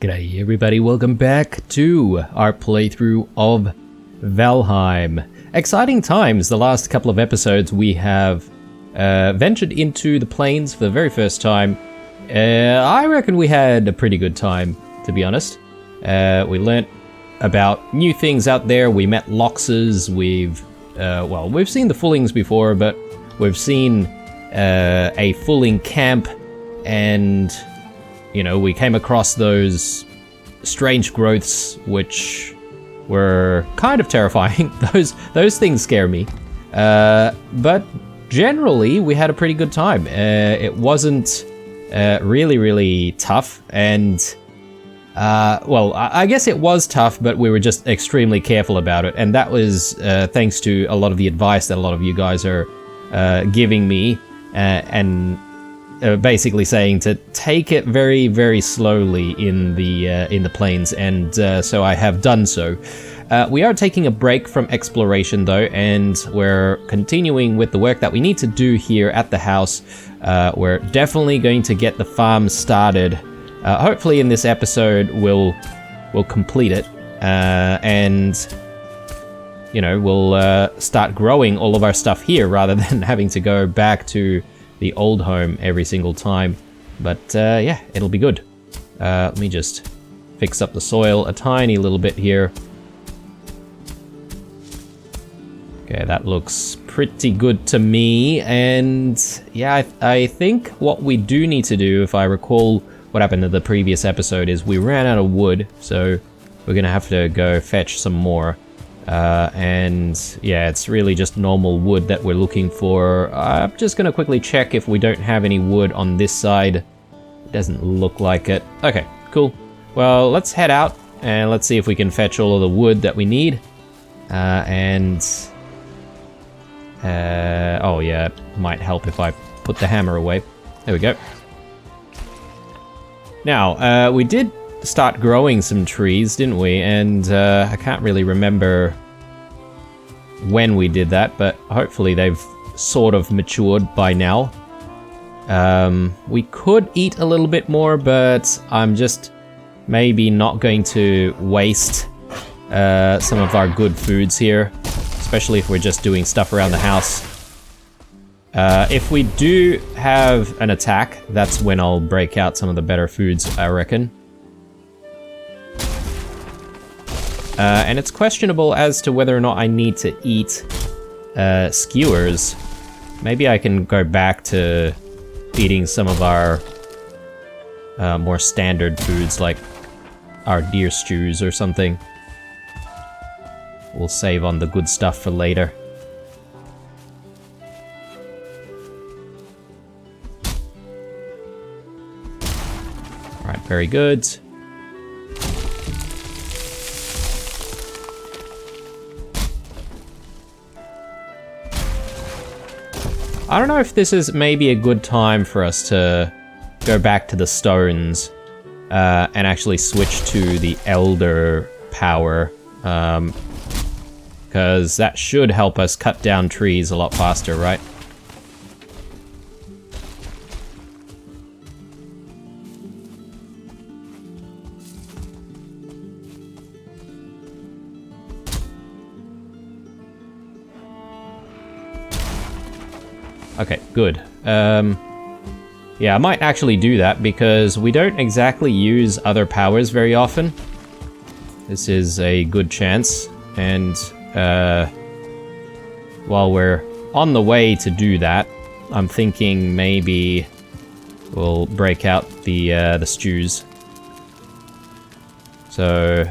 G'day everybody, welcome back to our playthrough of Valheim. Exciting times. The last couple of episodes we have ventured into the plains for the very first time. I reckon we had a pretty good time, to be honest. We learnt about new things out there. We met Loxes. We've seen the Fullings before, but we've seen a Fulling camp, and you know, we came across those strange growths which were kind of terrifying. Those things scare me. But generally, we had a pretty good time. It wasn't really tough, and I guess it was tough, but we were just extremely careful about it, and that was thanks to a lot of the advice that a lot of you guys are giving me, and basically saying to take it very slowly in the plains, and so I have done so. We are taking a break from exploration though, and we're continuing with the work that we need to do here at the house. We're definitely going to get the farm started. Hopefully in this episode we'll complete it, and you know, we'll start growing all of our stuff here rather than having to go back to the old home every single time. But yeah, it'll be good. Let me just fix up the soil a tiny little bit here. Okay, that looks pretty good to me. And yeah, I think what we do need to do, if I recall what happened in the previous episode, is we ran out of wood, so we're gonna have to go fetch some more. And yeah, it's really just normal wood that we're looking for. I'm just gonna quickly check if we don't have any wood on this side. It doesn't look like it. Okay, cool. Well, let's head out and let's see if we can fetch all of the wood that we need. Oh yeah, it might help if I put the hammer away. There we go. Now, we did start growing some trees, didn't we? And I can't really remember when we did that, but hopefully they've sort of matured by now. We could eat a little bit more, but I'm just maybe not going to waste some of our good foods here, especially if we're just doing stuff around the house. If we do have an attack, that's when I'll break out some of the better foods, I reckon. And it's questionable as to whether or not I need to eat skewers. Maybe I can go back to eating some of our more standard foods, like our deer stews or something. We'll save on the good stuff for later. Alright, very good. I don't know if this is maybe a good time for us to go back to the stones and actually switch to the elder power, because that should help us cut down trees a lot faster, right? Okay, good. Yeah, I might actually do that because we don't exactly use other powers very often. This is a good chance, and while we're on the way to do that, I'm thinking maybe we'll break out the stews. So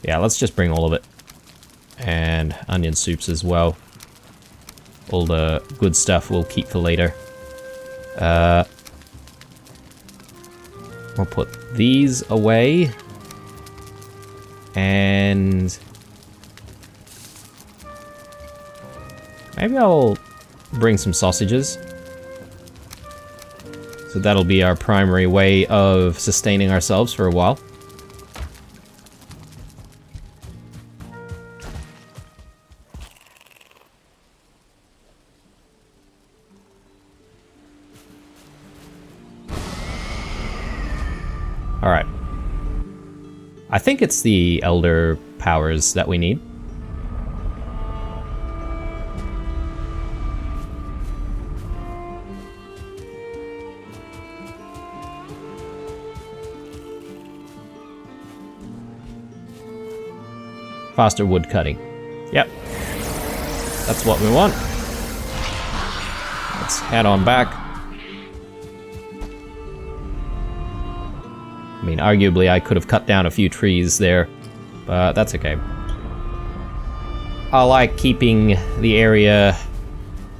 yeah, let's just bring all of it, and onion soups as well. All the good stuff we'll keep for later. We'll put these away. And maybe I'll bring some sausages. So that'll be our primary way of sustaining ourselves for a while. Alright. I think it's the Elder powers that we need. Faster wood cutting. Yep. That's what we want. Let's head on back. I mean, arguably I could have cut down a few trees there, but that's okay. I like keeping the area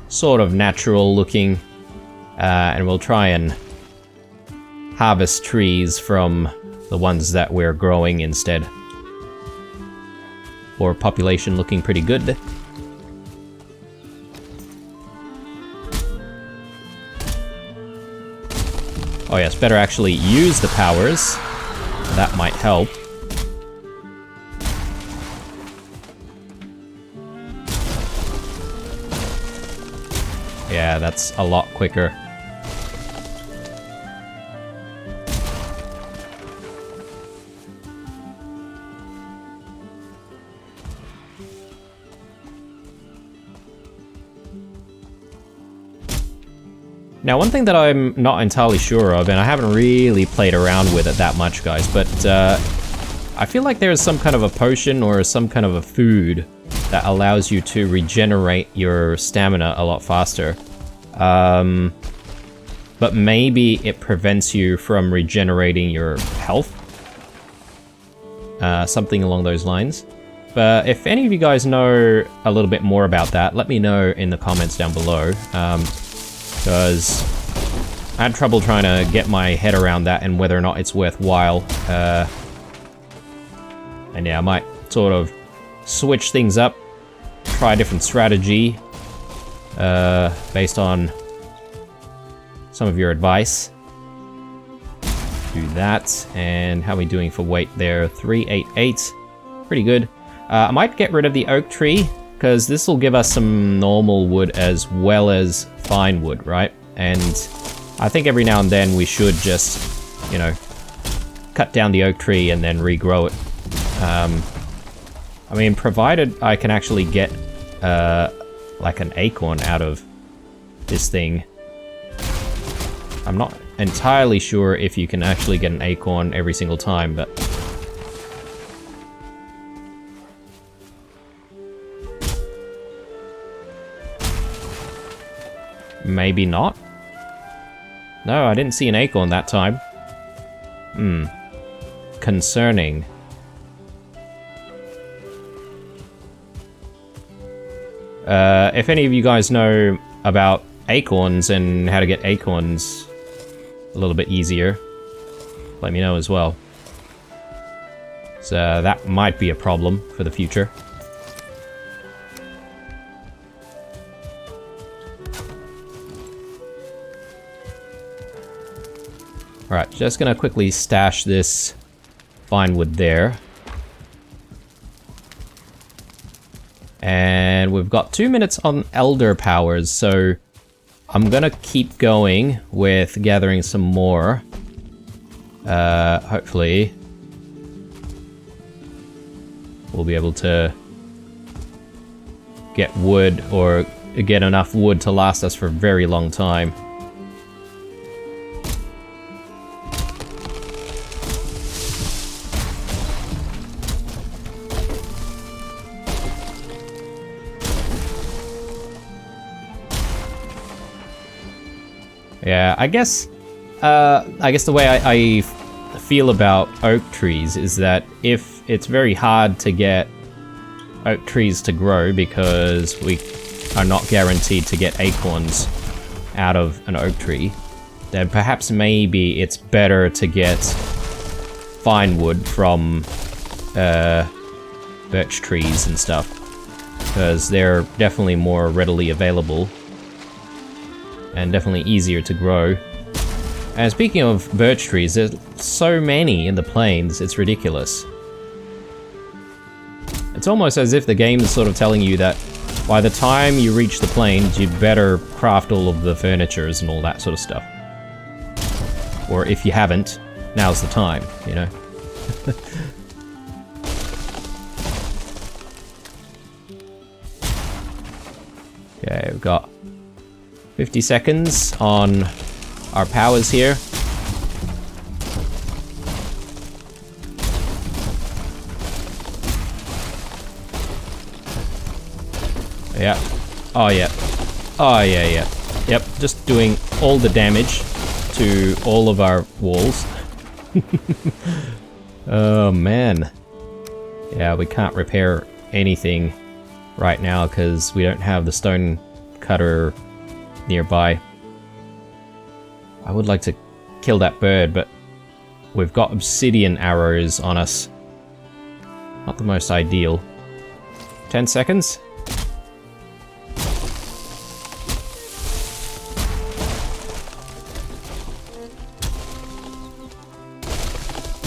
sort of natural looking, and we'll try and harvest trees from the ones that we're growing instead. Or population looking pretty good. Oh yes, better actually use the powers. That might help. Yeah, that's a lot quicker. Now, one thing that I'm not entirely sure of, and I haven't really played around with it that much, guys, but I feel like there's some kind of a potion or some kind of a food that allows you to regenerate your stamina a lot faster. But maybe it prevents you from regenerating your health. Something along those lines. But if any of you guys know a little bit more about that, let me know in the comments down below. Because I had trouble trying to get my head around that and whether or not it's worthwhile. And yeah, I might sort of switch things up, try a different strategy, based on some of your advice. Do that. And how are we doing for weight there? 388. Pretty good. I might get rid of the oak tree, because this will give us some normal wood as well as fine wood, right? And I think every now and then we should just, you know, cut down the oak tree and then regrow it. I mean, provided I can actually get, like an acorn out of this thing. I'm not entirely sure if you can actually get an acorn every single time, but... maybe not? No, I didn't see an acorn that time. Concerning. If any of you guys know about acorns and how to get acorns a little bit easier, let me know as well. So that might be a problem for the future. Alright, just gonna quickly stash this fine wood there. And we've got 2 minutes on Elder powers, so I'm gonna keep going with gathering some more. Hopefully we'll be able to get wood, or get enough wood to last us for a very long time. Yeah, I guess the way I feel about oak trees is that if it's very hard to get oak trees to grow because we are not guaranteed to get acorns out of an oak tree, then perhaps maybe it's better to get fine wood from birch trees and stuff, because they're definitely more readily available. And definitely easier to grow. And speaking of birch trees, there's so many in the plains, it's ridiculous. It's almost as if the game is sort of telling you that by the time you reach the plains, you'd better craft all of the furnitures and all that sort of stuff. Or if you haven't, now's the time, you know? Okay, we've got 50 seconds on our powers here. Yeah. Oh, yeah. Oh, yeah. Yep, just doing all the damage to all of our walls. Oh, man. Yeah, we can't repair anything right now because we don't have the stone cutter nearby. I would like to kill that bird, but we've got obsidian arrows on us. Not the most ideal. 10 seconds.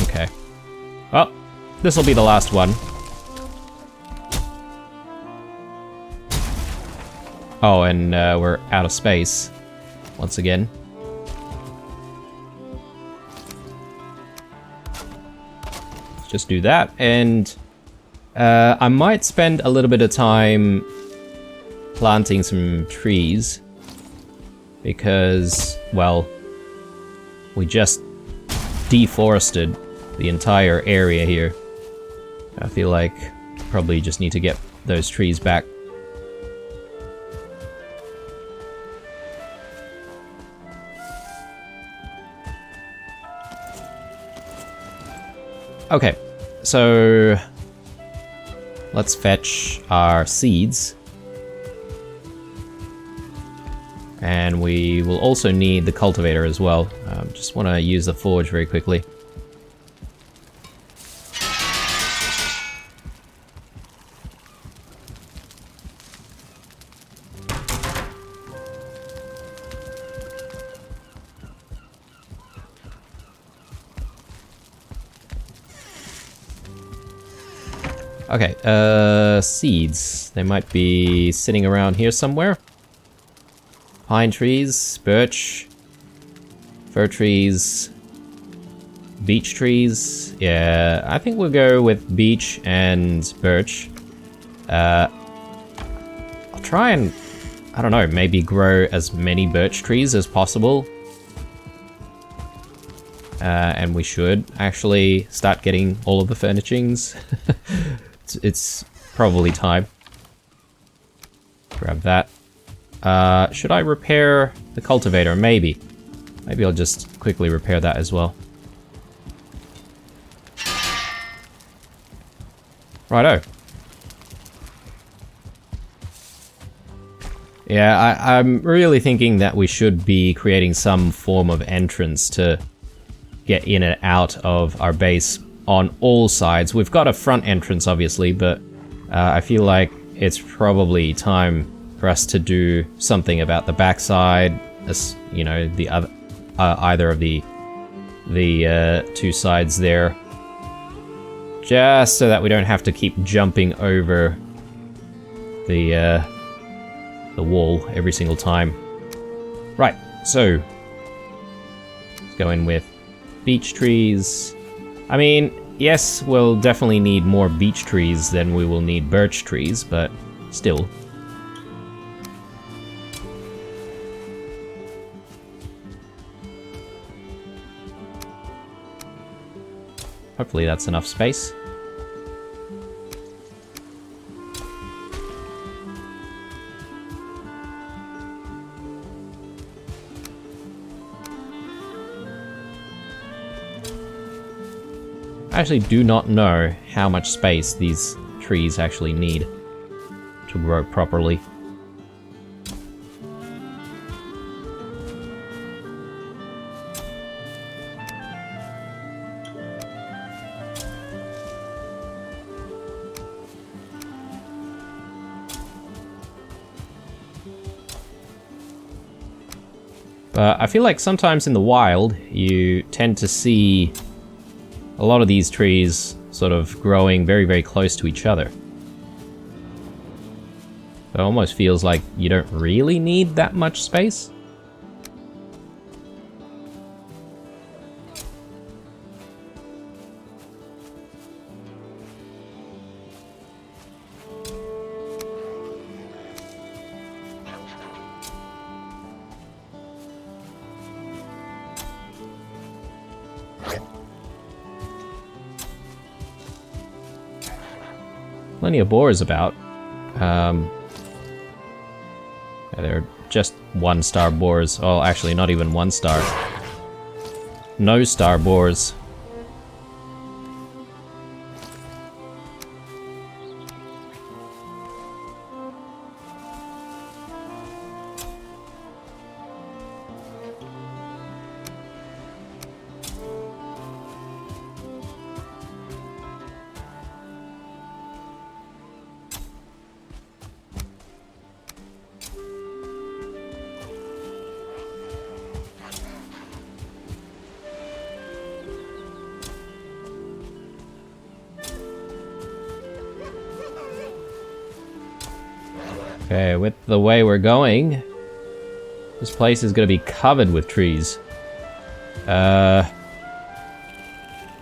Okay. Well, this will be the last one. Oh, and we're out of space once again. Let's just do that, and I might spend a little bit of time planting some trees because, well, we just deforested the entire area here. I feel like probably just need to get those trees back. Okay, so let's fetch our seeds. And we will also need the cultivator as well. Just want to use the forge very quickly. Okay, seeds. They might be sitting around here somewhere. Pine trees, birch, fir trees, beech trees. Yeah, I think we'll go with beech and birch. I'll try and, I don't know, maybe grow as many birch trees as possible. And we should actually start getting all of the furnishings. It's probably time. Grab that. Should I repair the cultivator? Maybe. Maybe I'll just quickly repair that as well. Righto. Yeah, I'm really thinking that we should be creating some form of entrance to get in and out of our base on all sides. We've got a front entrance, obviously, but I feel like it's probably time for us to do something about the backside, as you know, the other, either of the two sides there, just so that we don't have to keep jumping over the wall every single time. Right, so let's go in with beech trees. I mean, yes, we'll definitely need more beech trees than we will need birch trees, but still. Hopefully that's enough space. I actually do not know how much space these trees actually need to grow properly. But I feel like sometimes in the wild, you tend to see a lot of these trees sort of growing very, very close to each other. It almost feels like you don't really need that much space. Plenty of boars about. Yeah, they're just 1-star boars. Oh, actually, not even 1 star. No star boars. Okay, with the way we're going, this place is gonna be covered with trees. I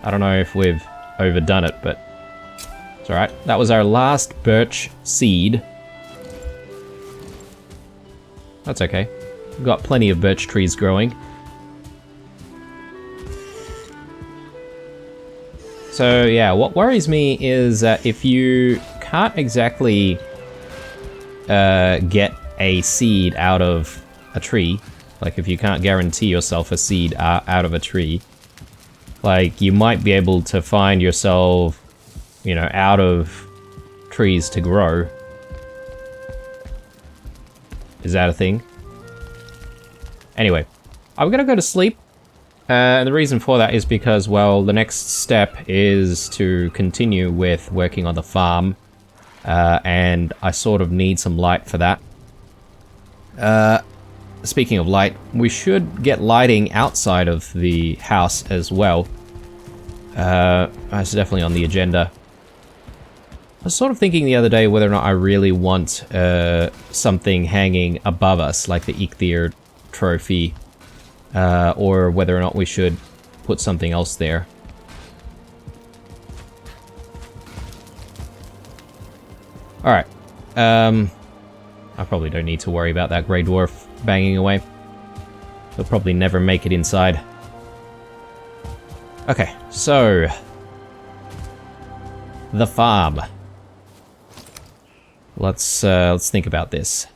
don't know if we've overdone it, but it's alright. That was our last birch seed. That's okay. We've got plenty of birch trees growing. So yeah, what worries me is that if you can't exactly get a seed out of a tree, like if you can't guarantee yourself a seed out of a tree, like you might be able to find yourself, you know, out of trees to grow. Is that a thing? Anyway, I'm gonna go to sleep. And the reason for that is because, well, the next step is to continue with working on the farm. And I sort of need some light for that. Speaking of light, we should get lighting outside of the house as well. That's definitely on the agenda. I was sort of thinking the other day whether or not I really want something hanging above us, like the Eikthyr trophy, or whether or not we should put something else there. Alright, I probably don't need to worry about that Grey Dwarf banging away. He'll probably never make it inside. Okay, so... the farm. Let's think about this.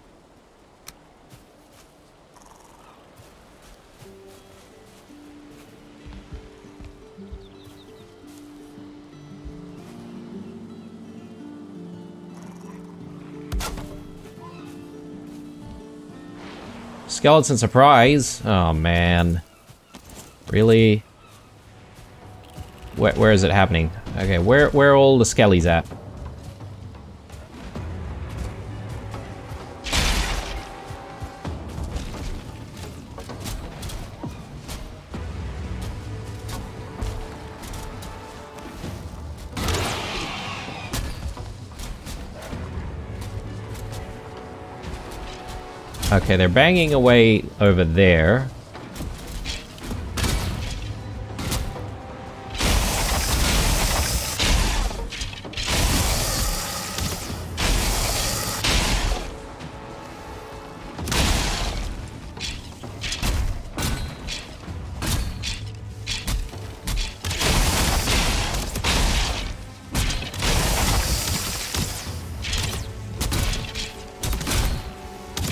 Skeleton surprise? Oh man. Really? Where is it happening? Okay, where are all the skellies at? Okay, they're banging away over there.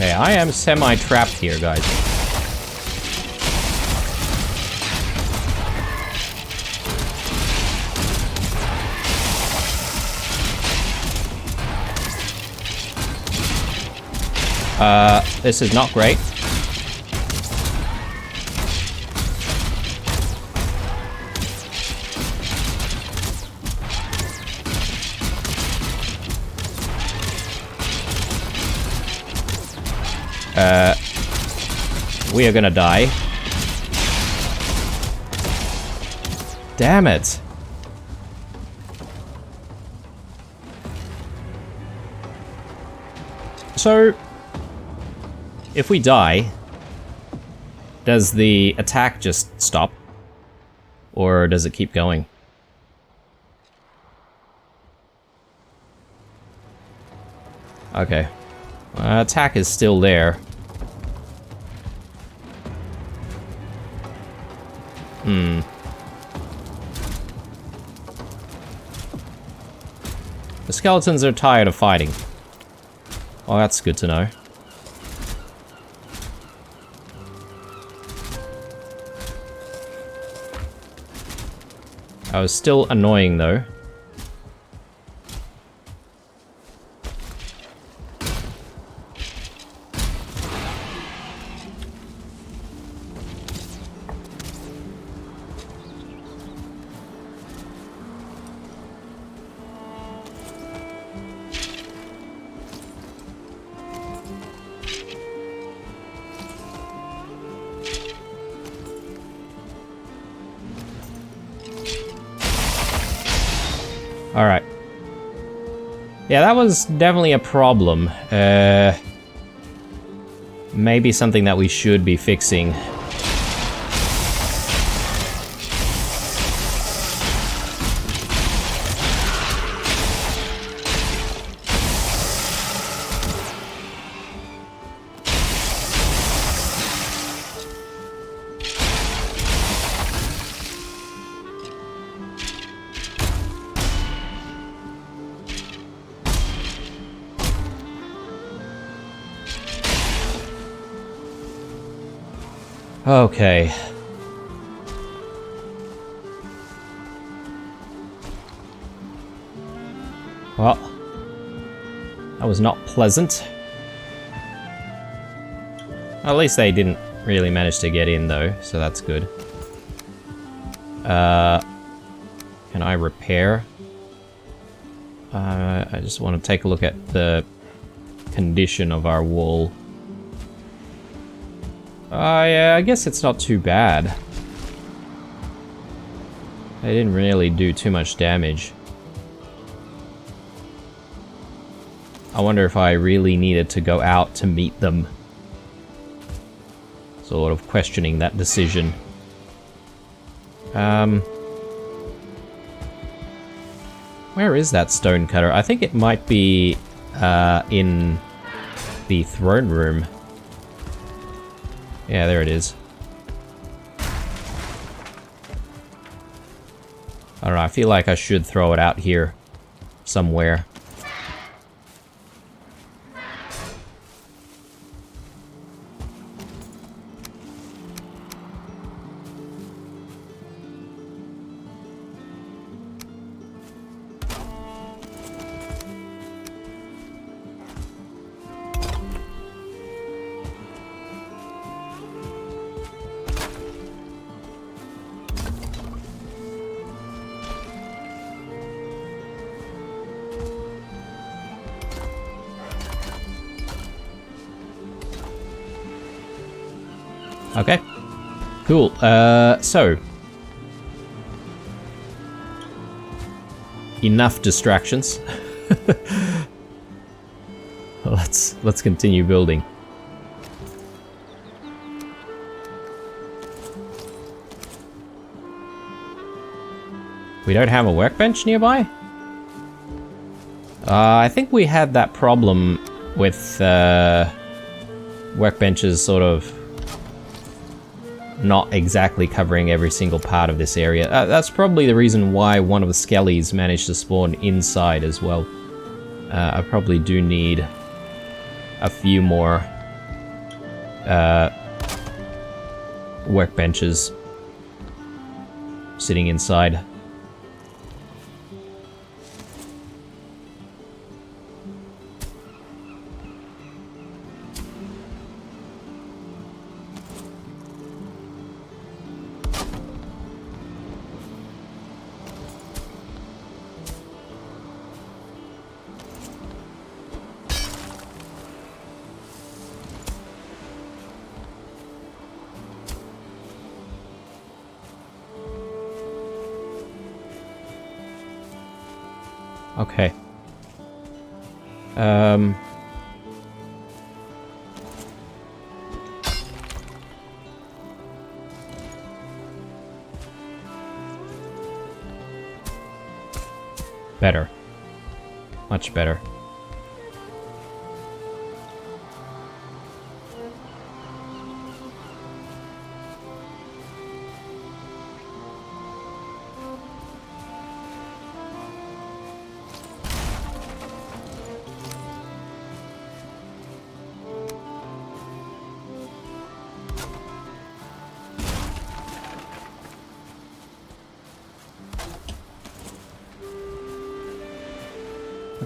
Okay, I am semi-trapped here, guys. This is not great. We are gonna die. Damn it. So, if we die, does the attack just stop? Or does it keep going? Okay. Attack is still there. The skeletons are tired of fighting. Oh, that's good to know. I was still annoying though. Alright. Yeah, that was definitely a problem. Maybe something that we should be fixing. Okay. Well, that was not pleasant. At least they didn't really manage to get in though, so that's good. Can I repair? I just want to take a look at the condition of our wall. Yeah, I guess it's not too bad. They didn't really do too much damage. I wonder if I really needed to go out to meet them. Sort of questioning that decision. Where is that stone cutter? I think it might be in the throne room. Yeah, there it is. I don't know, I feel like I should throw it out here somewhere. Okay, cool. So enough distractions. Let's continue building. We don't have a workbench nearby? I think we had that problem with workbenches sort of not exactly covering every single part of this area. That's probably the reason why one of the skellies managed to spawn inside as well. I probably do need a few more workbenches sitting inside. Okay. Better. Much better.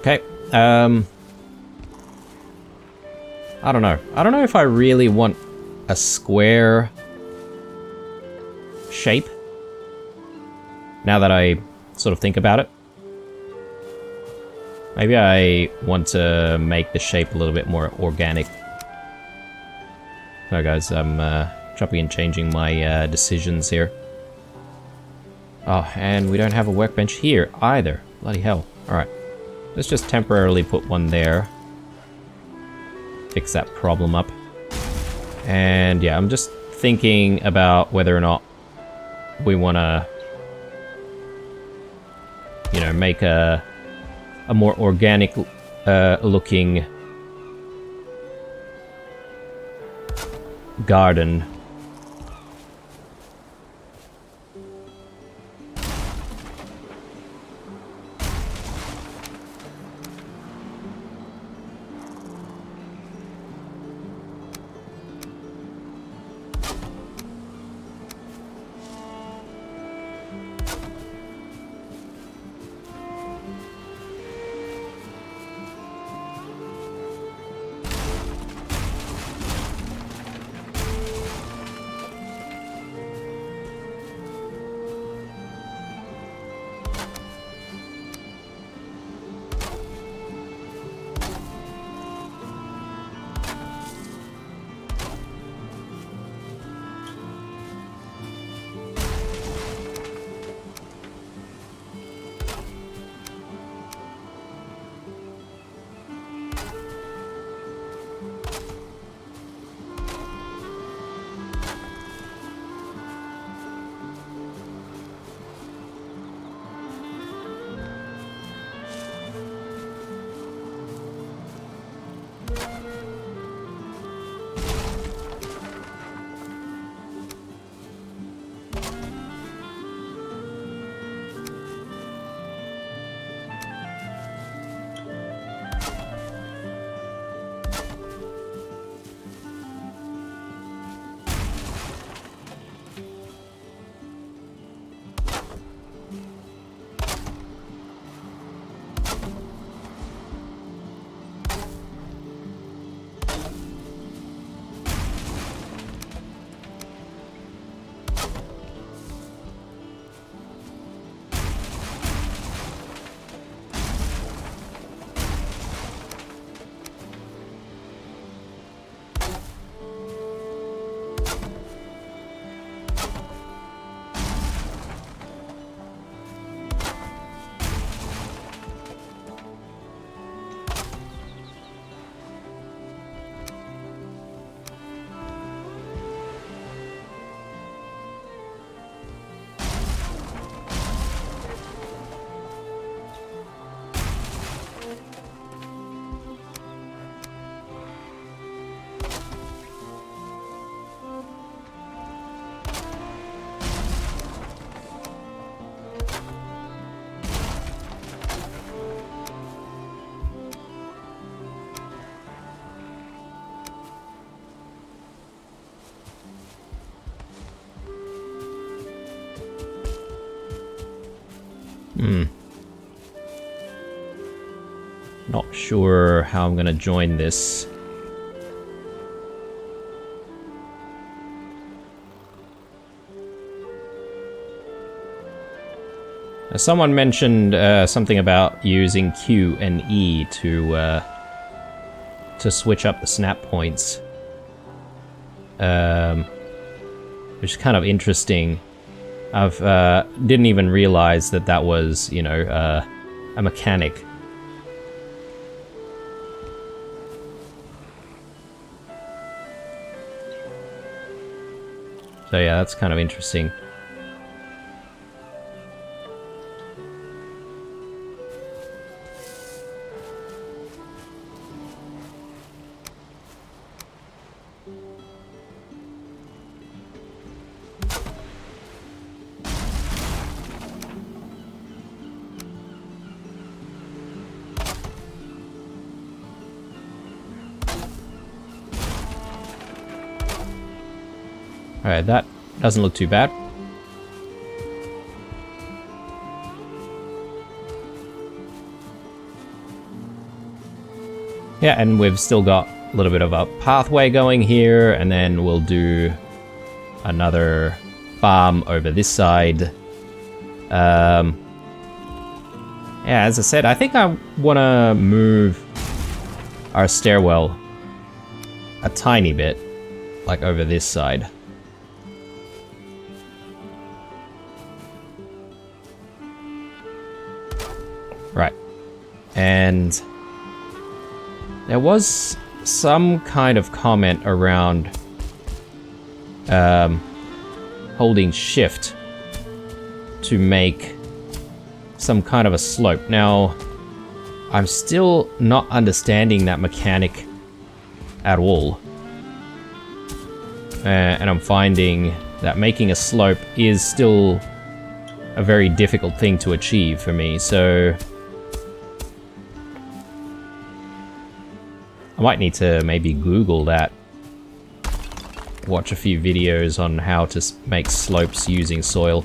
Okay. I don't know. I don't know if I really want a square shape. Now that I sort of think about it. Maybe I want to make the shape a little bit more organic. Sorry guys, I'm chopping and changing my decisions here. Oh, and we don't have a workbench here either. Bloody hell. Alright. Let's just temporarily put one there. Fix that problem up. And yeah, I'm just thinking about whether or not we want to, you know, make a more organic looking garden. Not sure how I'm gonna join this. Someone mentioned something about using Q and E to switch up the snap points, which is kind of interesting. I've didn't even realize that that was, you know, a mechanic. So yeah, that's kind of interesting. Alright, that doesn't look too bad. Yeah, and we've still got a little bit of a pathway going here, and then we'll do another farm over this side. Yeah, as I said, I think I want to move our stairwell a tiny bit, like over this side. Right. And there was some kind of comment around holding shift to make some kind of a slope. Now, I'm still not understanding that mechanic at all. And I'm finding that making a slope is still a very difficult thing to achieve for me, so I might need to maybe Google that. Watch a few videos on how to make slopes using soil.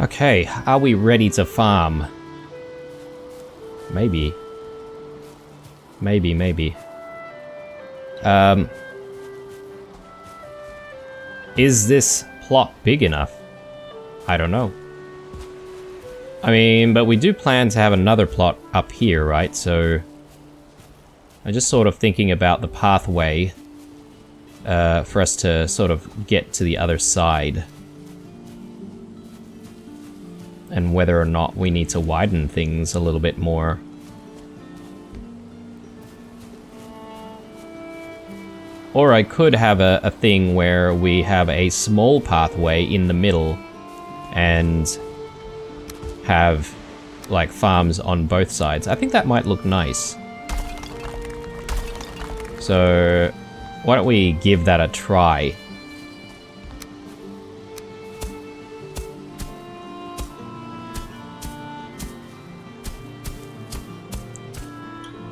Okay, are we ready to farm? Maybe. Maybe. Is this plot big enough? I don't know. I mean, but we do plan to have another plot up here, right? So I'm just sort of thinking about the pathway for us to sort of get to the other side. And whether or not we need to widen things a little bit more. Or I could have a thing where we have a small pathway in the middle and have like farms on both sides. I think that might look nice. So why don't we give that a try?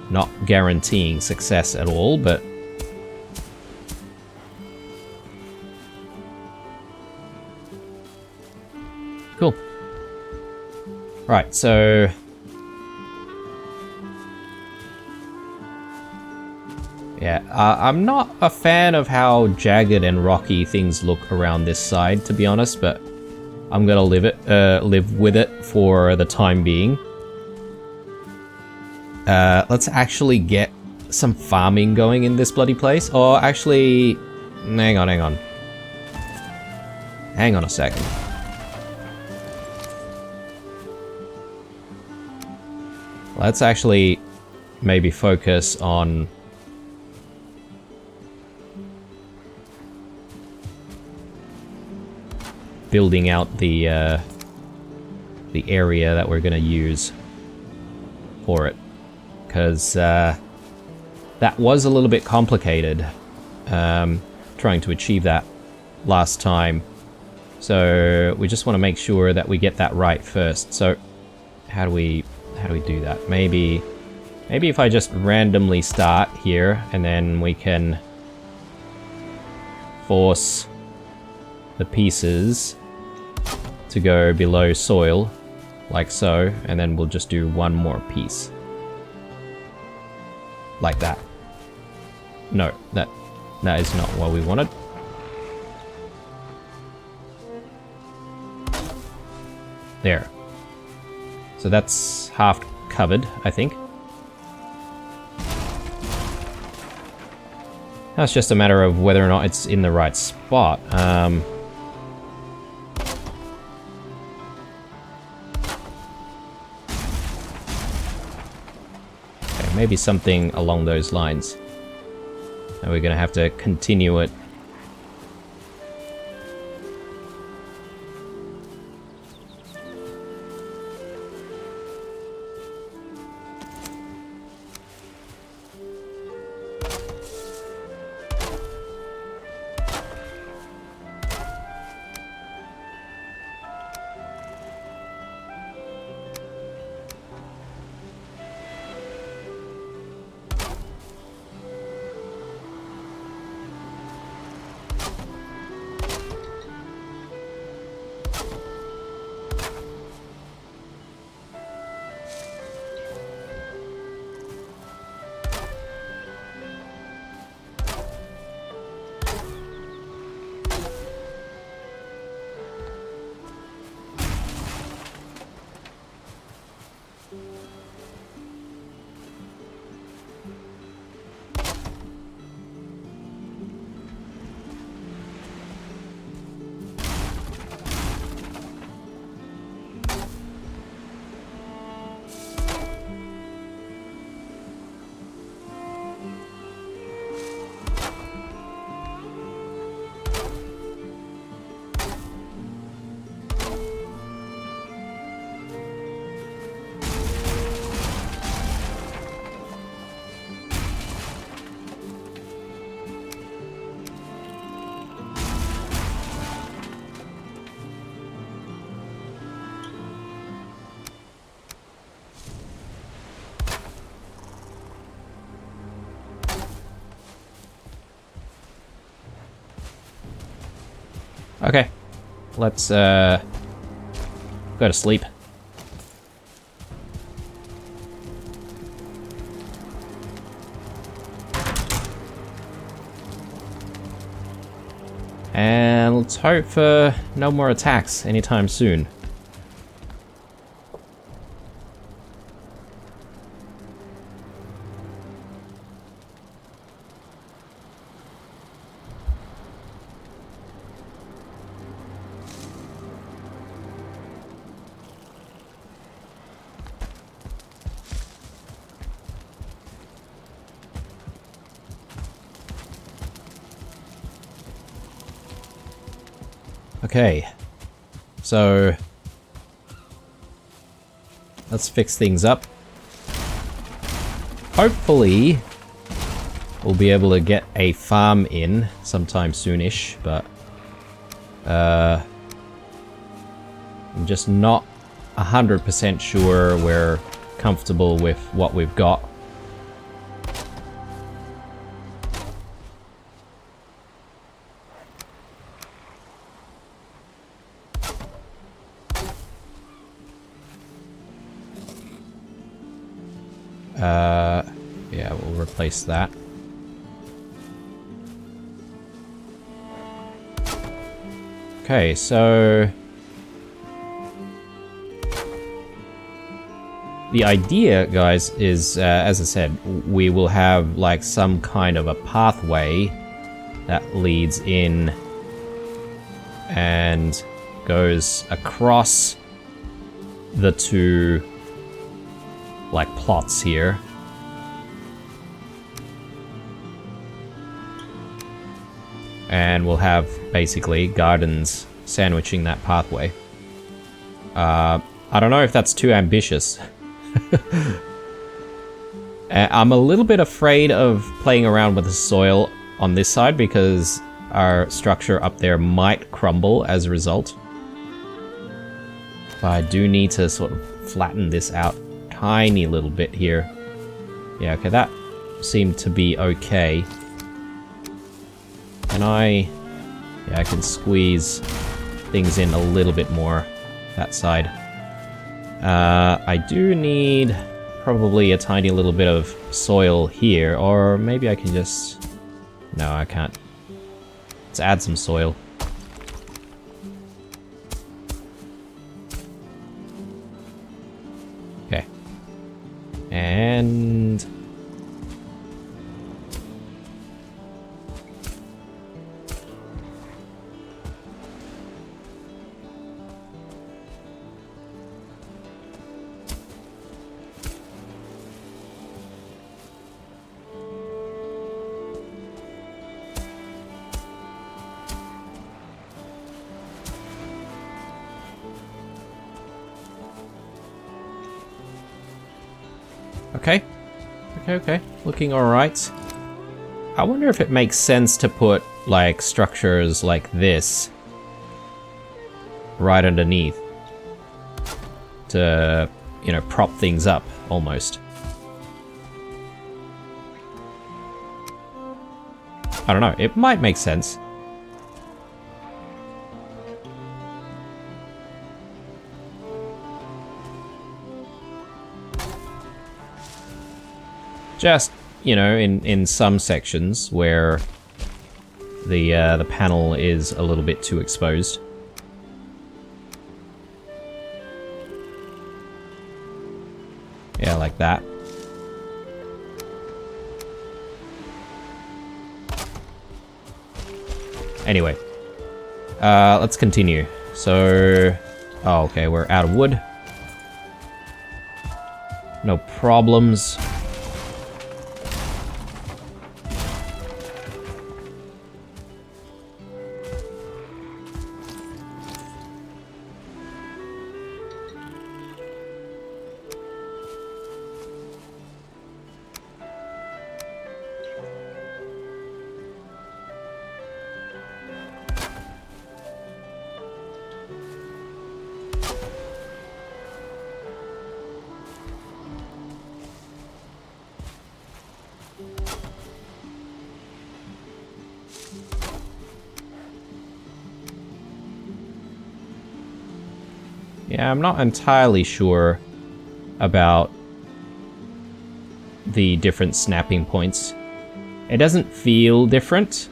Not guaranteeing success at all, but cool. Right, so yeah, I'm not a fan of how jagged and rocky things look around this side, to be honest, but I'm gonna live with it for the time being. Let's actually get some farming going in this bloody place. Or actually, hang on. Hang on a second. Let's actually maybe focus on building out the area that we're gonna use for it. Because that was a little bit complicated trying to achieve that last time. So we just want to make sure that we get that right first. So how do we do that? Maybe if I just randomly start here, and then we can force the pieces to go below soil, like so, and then we'll just do one more piece. Like that. No, that is not what we wanted. There. So that's half covered, I think. Now it's just a matter of whether or not it's in the right spot. Okay, maybe something along those lines. And we're gonna have to continue it. Okay, let's go to sleep. And let's hope for no more attacks anytime soon. Okay, so let's fix things up. Hopefully, we'll be able to get a farm in sometime soonish, but I'm just not 100% sure we're comfortable with what we've got. Yeah, we'll replace that. Okay, so the idea, guys, is, as I said, we will have like some kind of a pathway that leads in and goes across the two like plots here. And we'll have basically gardens sandwiching that pathway. I don't know if that's too ambitious. I'm a little bit afraid of playing around with the soil. on this side because our structure up there might crumble as a result. But I do need to sort of flatten this out tiny little bit here. Yeah, okay, that seemed to be okay. And I can squeeze things in a little bit more that side. I do need probably a tiny little bit of soil here, or maybe I can just... No, I can't. Let's add some soil. Okay. And... Okay. Okay. Looking alright. I wonder if it makes sense to put, like, structures like this right underneath to, you know, prop things up, almost. I don't know. It might make sense. Just, you know, in some sections where the panel is a little bit too exposed. Yeah, like that. Anyway, let's continue. So, oh, okay, we're out of wood. No problems. Yeah, I'm not entirely sure about the different snapping points. It doesn't feel different.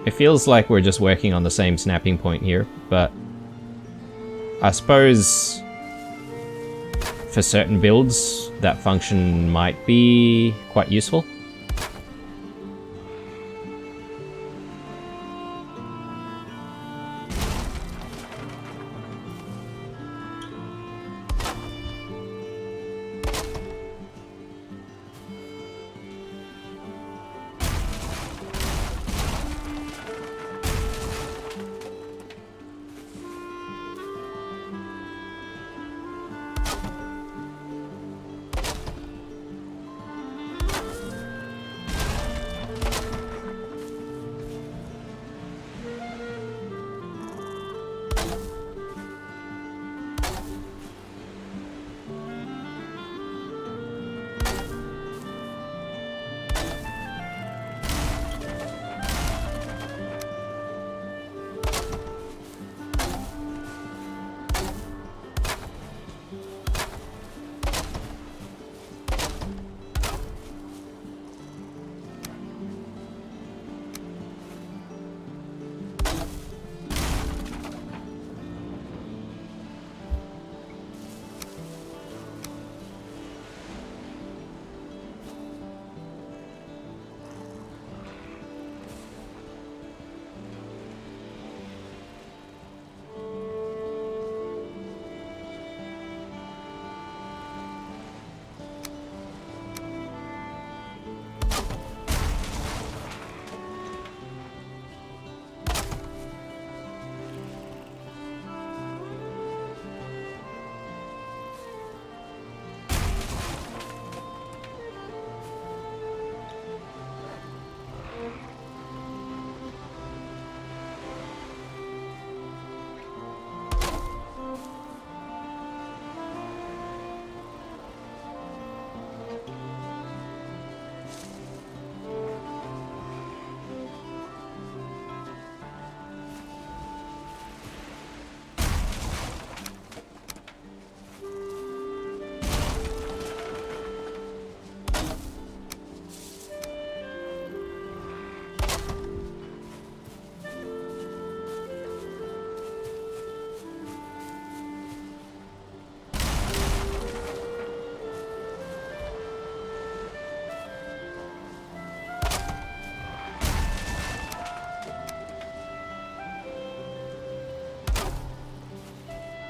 It feels like we're just working on the same snapping point here, but I suppose for certain builds that function might be quite useful.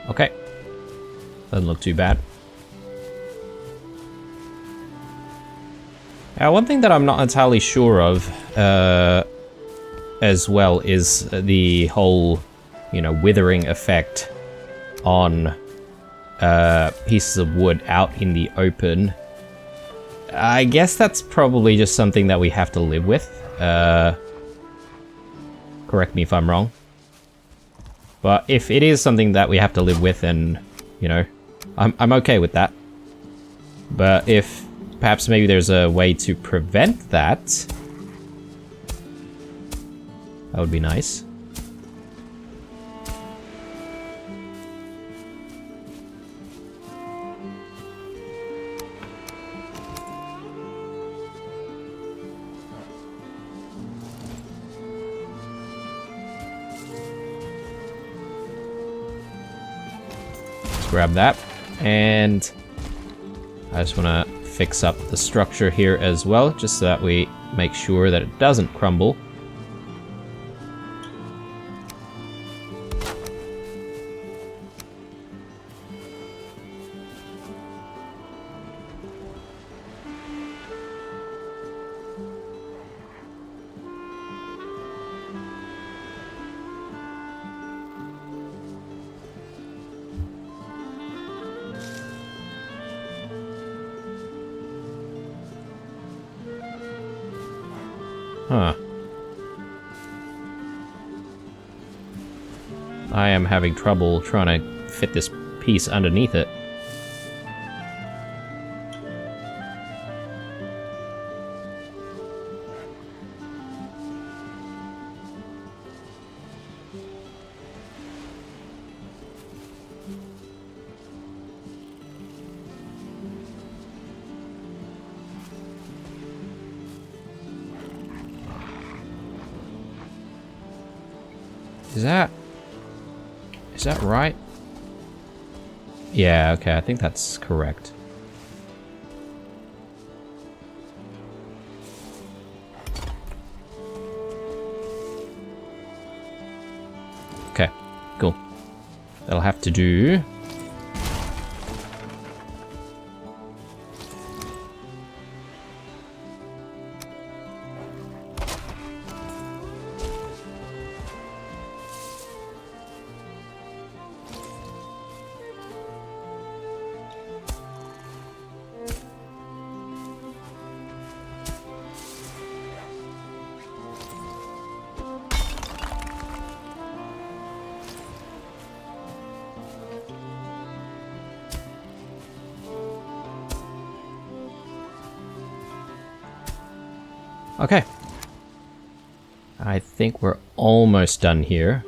Okay. Doesn't look too bad. Now, one thing that I'm not entirely sure of, as well, is the whole, you know, withering effect on pieces of wood out in the open. I guess that's probably just something that we have to live with. Correct me if I'm wrong. But if it is something that we have to live with, then, you know, I'm okay with that. But if perhaps maybe there's a way to prevent that, that would be nice. Grab that, and I just want to fix up the structure here as well, just so that we make sure that it doesn't crumble. Huh. I am having trouble trying to fit this piece underneath it. Is that right? Yeah, okay, I think that's correct. Okay, cool. That'll have to do. Okay. I think we're almost done here.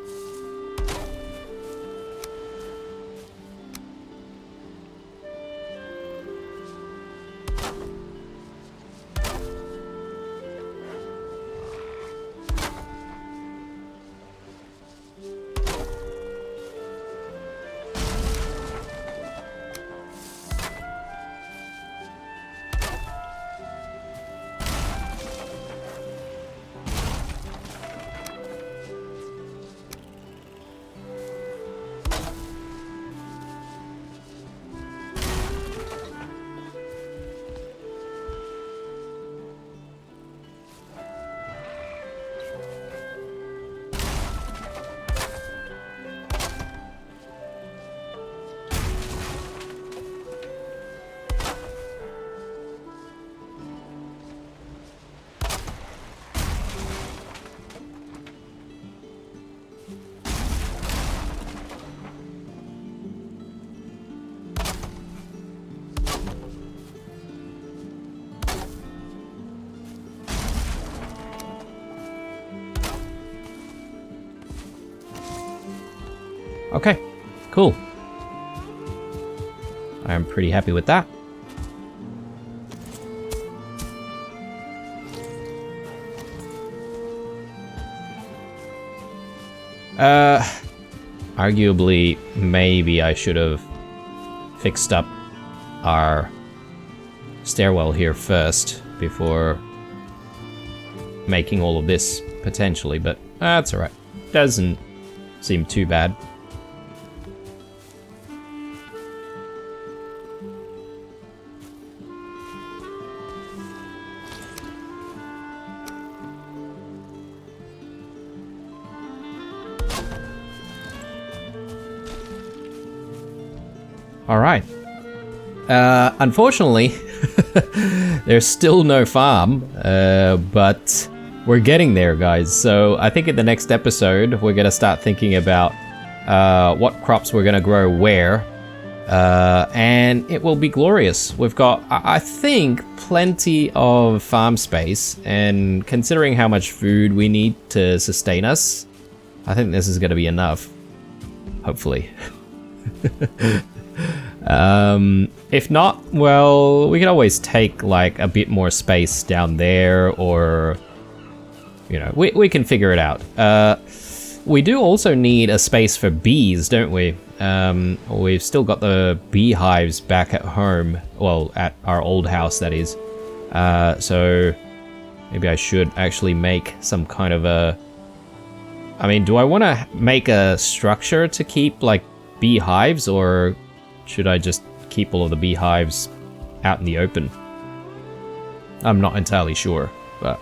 Okay, cool. I'm pretty happy with that. Arguably, maybe I should have fixed up our stairwell here first before making all of this, potentially, but that's alright. Doesn't seem too bad. Alright. Unfortunately, there's still no farm, but we're getting there, guys. So I think in the next episode, we're going to start thinking about what crops we're going to grow where, and it will be glorious. We've got, I think, plenty of farm space, and considering how much food we need to sustain us, I think this is going to be enough. Hopefully. If not, well, we can always take like a bit more space down there, or you know, we can figure it out. We do also need a space for bees, don't we? We've still got the beehives back at home, well, at our old house, that is. So maybe I should actually make some kind of a, I mean, do I want to make a structure to keep like beehives, or should I just keep all of the beehives out in the open? I'm not entirely sure, but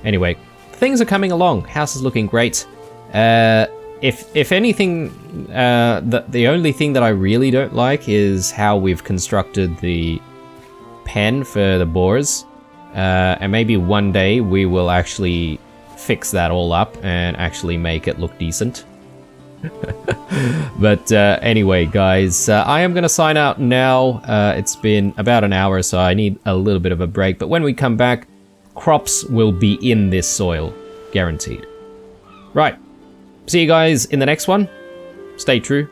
anyway, things are coming along. House is looking great. If anything, the only thing that I really don't like is how we've constructed the pen for the boars, and maybe one day we will actually fix that all up and actually make it look decent. But anyway, guys, I am going to sign out now. It's been about an hour, so I need a little bit of a break. But when we come back, crops will be in this soil, guaranteed. Right. See you guys in the next one. Stay true.